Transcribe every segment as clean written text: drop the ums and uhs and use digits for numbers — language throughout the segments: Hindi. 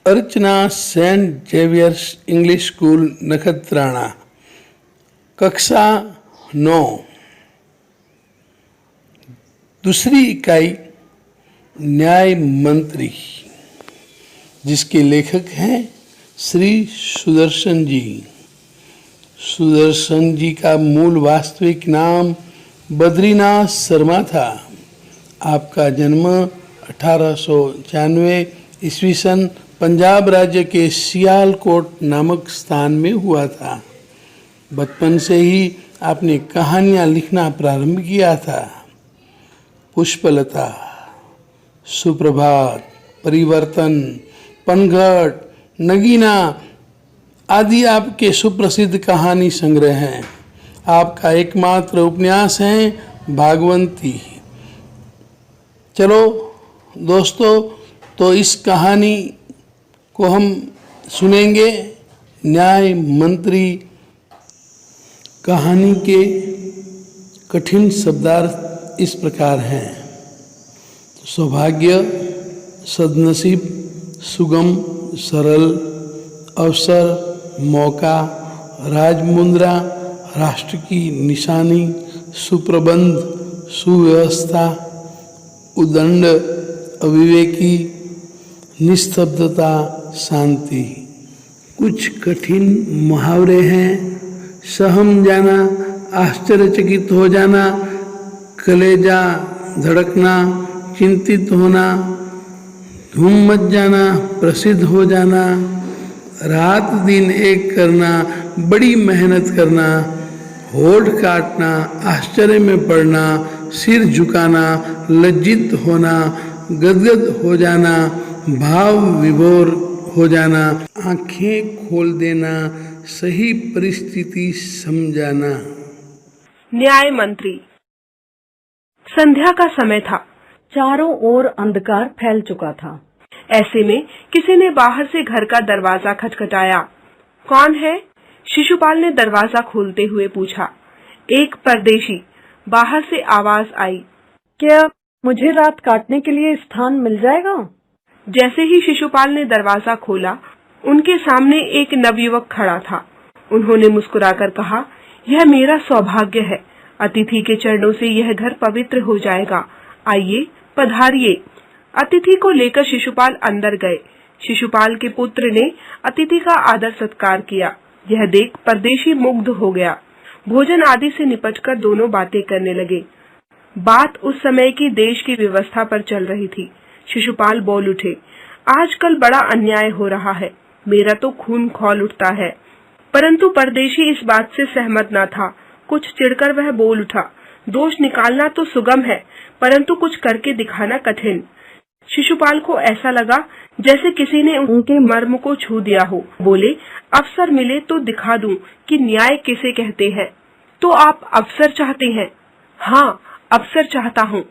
अर्चना Saint Xavier's English school Nakhatrana, कक्षा 9, दूसरी इकाई न्याय मंत्री, जिसके लेखक हैं श्री सुदर्शन जी। सुदर्शन जी का मूल वास्तविक नाम बद्रीनाथ शर्मा था। आपका जन्म 1896 ईस्वी सन पंजाब राज्य के सियालकोट नामक स्थान में हुआ था। बचपन से ही आपने कहानियाँ लिखना प्रारंभ किया था। पुष्पलता, सुप्रभात, परिवर्तन, पनघट, नगीना आदि आपके सुप्रसिद्ध कहानी संग्रह हैं। आपका एकमात्र उपन्यास है भागवंती। चलो दोस्तों, तो इस कहानी को हम सुनेंगे। न्याय मंत्री कहानी के कठिन शब्दार्थ इस प्रकार हैं: सौभाग्य, सद्नसीब, सुगम, सरल, अवसर, मौका, राजमुद्रा, राष्ट्र की निशानी, सुप्रबंध, सुव्यवस्था, उदंड, अविवेकी, निस्तब्धता, शांति। कुछ कठिन मुहावरे हैं: सहम जाना, आश्चर्यचकित हो जाना, कलेजा धड़कना, चिंतित होना, धूम मच जाना, प्रसिद्ध हो जाना, रात दिन एक करना, बड़ी मेहनत करना, होठ काटना, आश्चर्य में पड़ना, सिर झुकाना, लज्जित होना, गदगद हो जाना, भाव विभोर हो जाना, आंखें खोल देना, सही परिस्थिति समझाना। न्याय मंत्री। संध्या का समय था। चारों ओर अंधकार फैल चुका था। ऐसे में किसी ने बाहर से घर का दरवाजा खटखटाया। कौन है? शिशुपाल ने दरवाजा खोलते हुए पूछा। एक परदेशी। बाहर से आवाज आई। क्या मुझे रात काटने के लिए स्थान मिल जाएगा? जैसे ही शिशुपाल ने दरवाजा खोला, उनके सामने एक नवयुवक खड़ा था। उन्होंने मुस्कुराकर कहा, यह मेरा सौभाग्य है। अतिथि के चरणों से यह घर पवित्र हो जाएगा। आइए, पधारिए। अतिथि को लेकर शिशुपाल अंदर गए। शिशुपाल के पुत्र ने अतिथि का आदर सत्कार किया। यह देख परदेशी मुग्ध हो गया। भोजन आदि से निपटकर दोनों बातें करने लगे। बात उस समय की देश की व्यवस्था पर चल रही थी। शिशुपाल बोल उठे, आजकल बड़ा अन्याय हो रहा है। मेरा तो खून खौल उठता है। परंतु परदेशी इस बात से सहमत न था। कुछ चिढ़कर वह बोल उठा, दोष निकालना तो सुगम है, परंतु कुछ करके दिखाना कठिन। शिशुपाल को ऐसा लगा जैसे किसी ने उनके मर्म को छू दिया हो। बोले, अवसर मिले तो दिखा दूं कि न्याय किसे कहते हैं। तो आप अवसर चाहते हैं? हाँ, अवसर चाहता हूँ।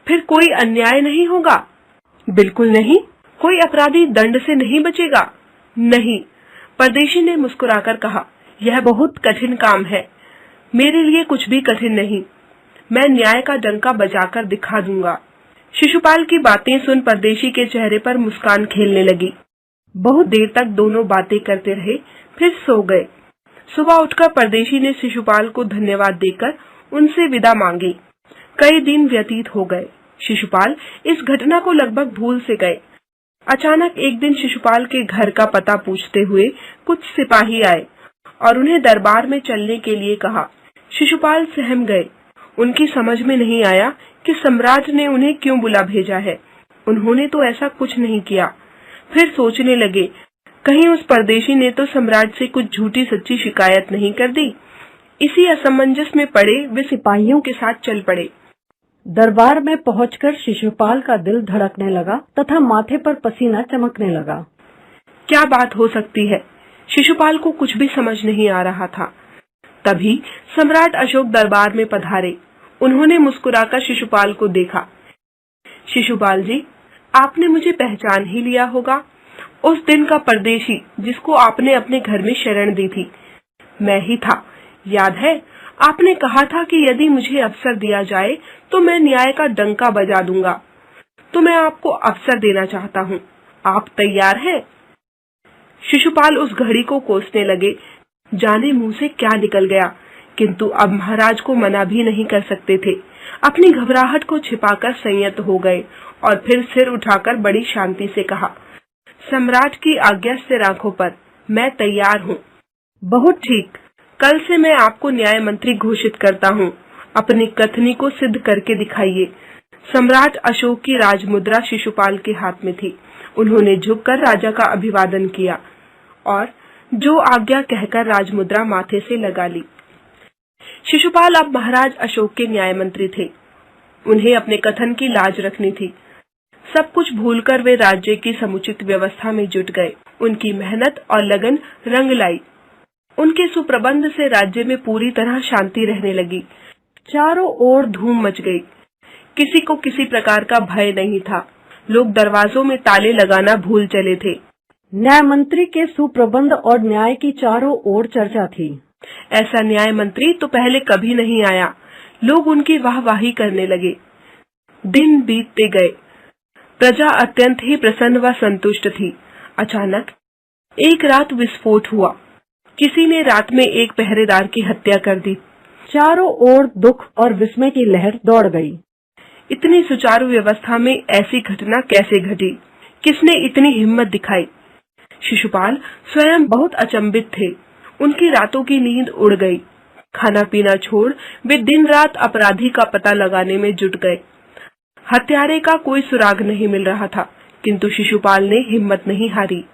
फिर कोई अन्याय नहीं होगा? बिल्कुल नहीं। कोई अपराधी दंड से नहीं बचेगा? नहीं। परदेशी ने मुस्कुराकर कहा, यह बहुत कठिन काम है। मेरे लिए कुछ भी कठिन नहीं। मैं न्याय का डंका बजाकर दिखा दूंगा। शिशुपाल की बातें सुन परदेशी के चेहरे पर मुस्कान खेलने लगी। बहुत देर तक दोनों बातें करते रहे, फिर सो गए। सुबह उठकर परदेशी ने शिशुपाल को धन्यवाद देकर उनसे विदा मांगी। कई दिन व्यतीत हो गए। शिशुपाल इस घटना को लगभग भूल से गए। अचानक एक दिन शिशुपाल के घर का पता पूछते हुए कुछ सिपाही आए और उन्हें दरबार में चलने के लिए कहा। शिशुपाल सहम गए। उनकी समझ में नहीं आया कि सम्राट ने उन्हें क्यों बुला भेजा है। उन्होंने तो ऐसा कुछ नहीं किया। फिर सोचने लगे, कहीं उस परदेशी ने तो सम्राट से कुछ झूठी सच्ची शिकायत नहीं कर दी। इसी असमंजस में पड़े वे सिपाहियों के साथ चल पड़े। दरबार में पहुंचकर शिशुपाल का दिल धड़कने लगा तथा माथे पर पसीना चमकने लगा। क्या बात हो सकती है? शिशुपाल को कुछ भी समझ नहीं आ रहा था। तभी सम्राट अशोक दरबार में पधारे। उन्होंने मुस्कुराकर शिशुपाल को देखा। शिशुपाल जी, आपने मुझे पहचान ही लिया होगा। उस दिन का परदेशी जिसको आपने अपने घर में शरण दी थी, मैं ही था। याद है? आपने कहा था कि यदि मुझे अवसर दिया जाए तो मैं न्याय का डंका बजा दूंगा। तो मैं आपको अवसर देना चाहता हूँ। आप तैयार हैं? शिशुपाल उस घड़ी को कोसने लगे, जाने मुंह से क्या निकल गया, किंतु अब महाराज को मना भी नहीं कर सकते थे। अपनी घबराहट को छिपाकर संयत हो गए और फिर सिर उठाकर बड़ी शांति से कहा, सम्राट की आज्ञा से आंखों पर, मैं तैयार हूँ। बहुत ठीक, कल से मैं आपको न्याय मंत्री घोषित करता हूँ। अपनी कथनी को सिद्ध करके दिखाइए। सम्राट अशोक की राजमुद्रा शिशुपाल के हाथ में थी। उन्होंने झुककर राजा का अभिवादन किया और जो आज्ञा कहकर राजमुद्रा माथे से लगा ली। शिशुपाल अब महाराज अशोक के न्याय मंत्री थे। उन्हें अपने कथन की लाज रखनी थी। सब कुछ भूलकर वे राज्य की समुचित व्यवस्था में जुट गए। उनकी मेहनत और लगन रंग लाई। उनके सुप्रबंध से राज्य में पूरी तरह शांति रहने लगी। चारों ओर धूम मच गई। किसी को किसी प्रकार का भय नहीं था। लोग दरवाजों में ताले लगाना भूल चले थे। न्याय मंत्री के सुप्रबंध और न्याय की चारों ओर चर्चा थी। ऐसा न्याय मंत्री तो पहले कभी नहीं आया। लोग उनकी वाहवाही करने लगे। दिन बीतते गए। प्रजा अत्यंत ही प्रसन्न व संतुष्ट थी। अचानक एक रात विस्फोट हुआ। किसी ने रात में एक पहरेदार की हत्या कर दी। चारों ओर दुख और विस्मय की लहर दौड़ गई। इतनी सुचारू व्यवस्था में ऐसी घटना कैसे घटी? किसने इतनी हिम्मत दिखाई? शिशुपाल स्वयं बहुत अचंभित थे। उनकी रातों की नींद उड़ गई। खाना पीना छोड़ वे दिन रात अपराधी का पता लगाने में जुट गए। हत्यारे का कोई सुराग नहीं मिल रहा था, किंतु शिशुपाल ने हिम्मत नहीं हारी।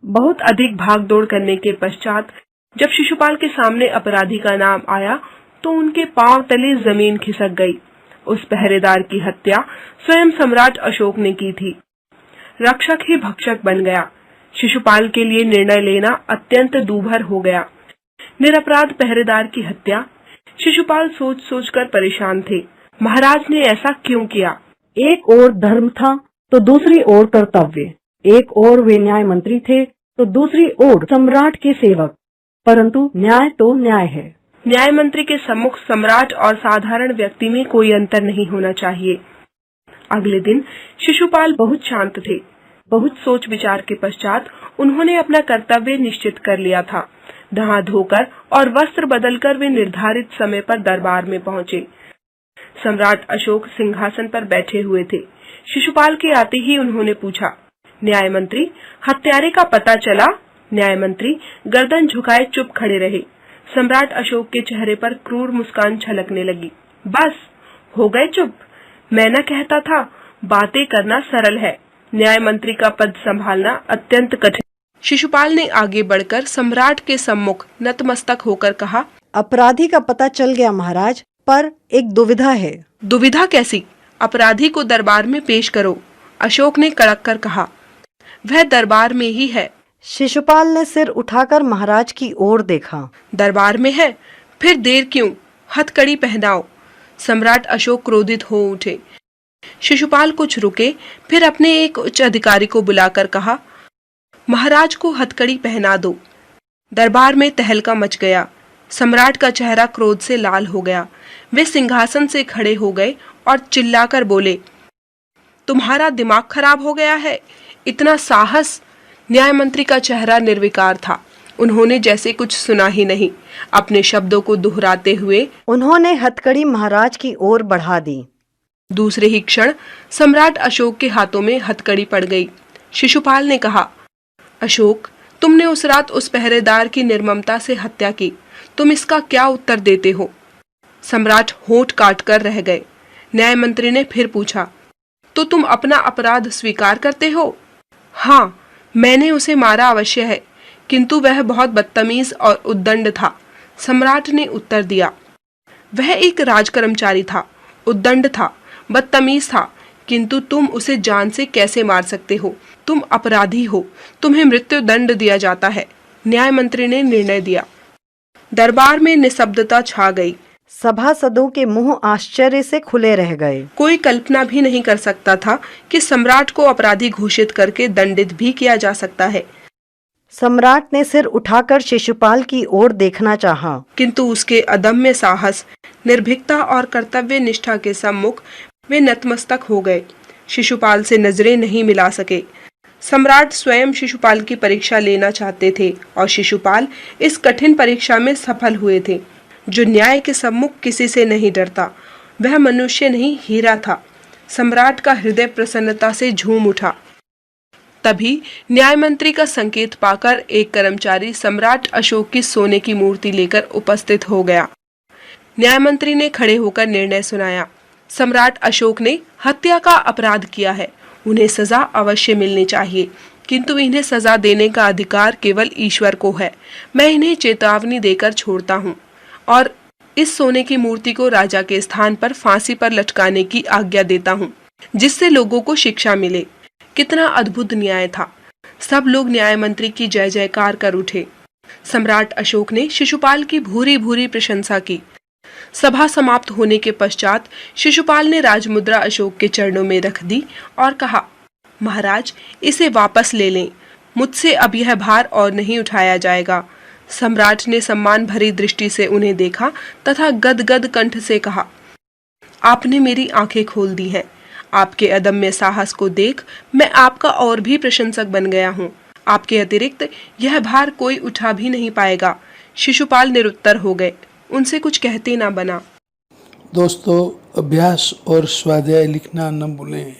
बहुत अधिक भागदौड़ करने के पश्चात जब शिशुपाल के सामने अपराधी का नाम आया तो उनके पांव तले जमीन खिसक गई। उस पहरेदार की हत्या स्वयं सम्राट अशोक ने की थी। रक्षक ही भक्षक बन गया। शिशुपाल के लिए निर्णय लेना अत्यंत दूभर हो गया। निरपराध पहरेदार की हत्या। शिशुपाल सोच सोचकर परेशान थे। महाराज ने ऐसा क्यों किया? एक ओर धर्म था तो दूसरी ओर कर्तव्य। एक ओर वे न्याय मंत्री थे तो दूसरी ओर सम्राट के सेवक। परंतु न्याय तो न्याय है। न्याय मंत्री के सम्मुख सम्राट और साधारण व्यक्ति में कोई अंतर नहीं होना चाहिए। अगले दिन शिशुपाल बहुत शांत थे। बहुत सोच विचार के पश्चात उन्होंने अपना कर्तव्य निश्चित कर लिया था। नहा धोकर और वस्त्र बदलकर वे निर्धारित समय पर दरबार में पहुंचे। सम्राट अशोक सिंहासन पर बैठे हुए थे। शिशुपाल के आते ही उन्होंने पूछा, न्याय मंत्री, हत्यारे का पता चला? न्याय मंत्री गर्दन झुकाए चुप खड़े रहे। सम्राट अशोक के चेहरे पर क्रूर मुस्कान छलकने लगी। बस हो गए चुप? मैं न कहता था बातें करना सरल है, न्याय मंत्री का पद संभालना अत्यंत कठिन। शिशुपाल ने आगे बढ़कर सम्राट के सम्मुख नतमस्तक होकर कहा, अपराधी का पता चल गया महाराज, पर एक दुविधा है। दुविधा कैसी? अपराधी को दरबार में पेश करो, अशोक ने कड़क कर कहा। वह दरबार में ही है। शिशुपाल ने सिर उठाकर महाराज की ओर देखा। दरबार में है? फिर देर क्यों? हथकड़ी पहनाओ। सम्राट अशोक क्रोधित हो उठे। शिशुपाल कुछ रुके, फिर अपने एक उच्च अधिकारी को बुलाकर कहा, महाराज को हथकड़ी पहना दो। दरबार में तहलका मच गया। सम्राट का चेहरा क्रोध से लाल हो गया। वे सिंहासन से खड़े हो गए और चिल्लाकर बोले, तुम्हारा दिमाग खराब हो गया है? इतना साहस? न्याय मंत्री का चेहरा निर्विकार था। उन्होंने जैसे कुछ सुना ही नहीं। अपने शब्दों को दोहराते हुए उन्होंने हथकड़ी महाराज की ओर बढ़ा दी। दूसरे ही क्षण सम्राट अशोक के हाथों में हथकड़ी पड़ गई। शिशुपाल ने कहा, अशोक, तुमने उस रात उस पहरेदार की निर्ममता से हत्या की। तुम इसका क्या उत्तर देते हो? सम्राट होंठ काट कर रह गए। न्याय मंत्री ने फिर पूछा, तो तुम अपना अपराध स्वीकार करते हो? हाँ, मैंने उसे मारा अवश्य है, किंतु वह बहुत बदतमीज और उद्दंड था। सम्राट ने उत्तर दिया। वह एक राजकर्मचारी था, उद्दंड था, बदतमीज था, किंतु तुम उसे जान से कैसे मार सकते हो? तुम अपराधी हो, तुम्हें मृत्यु दंड दिया जाता है। न्याय मंत्री ने निर्णय दिया। दरबार में निशब्दता छा गई। सभासदों के मुंह आश्चर्य से खुले रह गए। कोई कल्पना भी नहीं कर सकता था कि सम्राट को अपराधी घोषित करके दंडित भी किया जा सकता है। सम्राट ने सिर उठाकर शिशुपाल की ओर देखना चाहा, किंतु उसके अदम्य साहस, निर्भीकता और कर्तव्य निष्ठा के सम्मुख वे नतमस्तक हो गए। शिशुपाल से नजरें नहीं मिला सके। सम्राट स्वयं शिशुपाल की परीक्षा लेना चाहते थे और शिशुपाल इस कठिन परीक्षा में सफल हुए थे। जो न्याय के सम्मुख किसी से नहीं डरता, वह मनुष्य नहीं हीरा था। सम्राट का हृदय प्रसन्नता से झूम उठा। तभी न्याय मंत्री का संकेत पाकर एक कर्मचारी सम्राट अशोक की सोने की मूर्ति लेकर उपस्थित हो गया। न्याय मंत्री ने खड़े होकर निर्णय सुनाया। सम्राट अशोक ने हत्या का अपराध किया है, उन्हें सजा अवश्य मिलनी चाहिए, किंतु इन्हें सजा देने का अधिकार केवल ईश्वर को है। मैं इन्हें चेतावनी देकर छोड़ता हूँ और इस सोने की मूर्ति को राजा के स्थान पर फांसी पर लटकाने की आज्ञा देता हूँ, जिससे लोगों को शिक्षा मिले। कितना अद्भुत न्याय था। सब लोग न्याय मंत्री की जय जयकार कर उठे। सम्राट अशोक ने शिशुपाल की भूरी भूरी प्रशंसा की। सभा समाप्त होने के पश्चात शिशुपाल ने राजमुद्रा अशोक के चरणों में रख दी और कहा, महाराज, इसे वापस ले लें, मुझसे अब यह भार और नहीं उठाया जाएगा। सम्राट ने सम्मान भरी दृष्टि से उन्हें देखा तथा गदगद कंठ से कहा, आपने मेरी आंखें खोल दी हैं। आपके अदम्य साहस को देख मैं आपका और भी प्रशंसक बन गया हूँ। आपके अतिरिक्त यह भार कोई उठा भी नहीं पाएगा। शिशुपाल निरुत्तर हो गए, उनसे कुछ कहते ना बना। दोस्तों, अभ्यास और स्वाध्याय लिखना न भूलें।